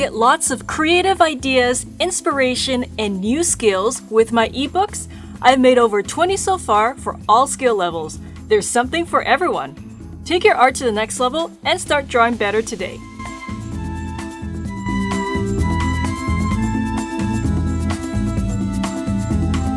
Get lots of creative ideas, inspiration, and new skills with my ebooks. I've made over 20 so far for all skill levels. There's something for everyone. Take your art to the next level and start drawing better today.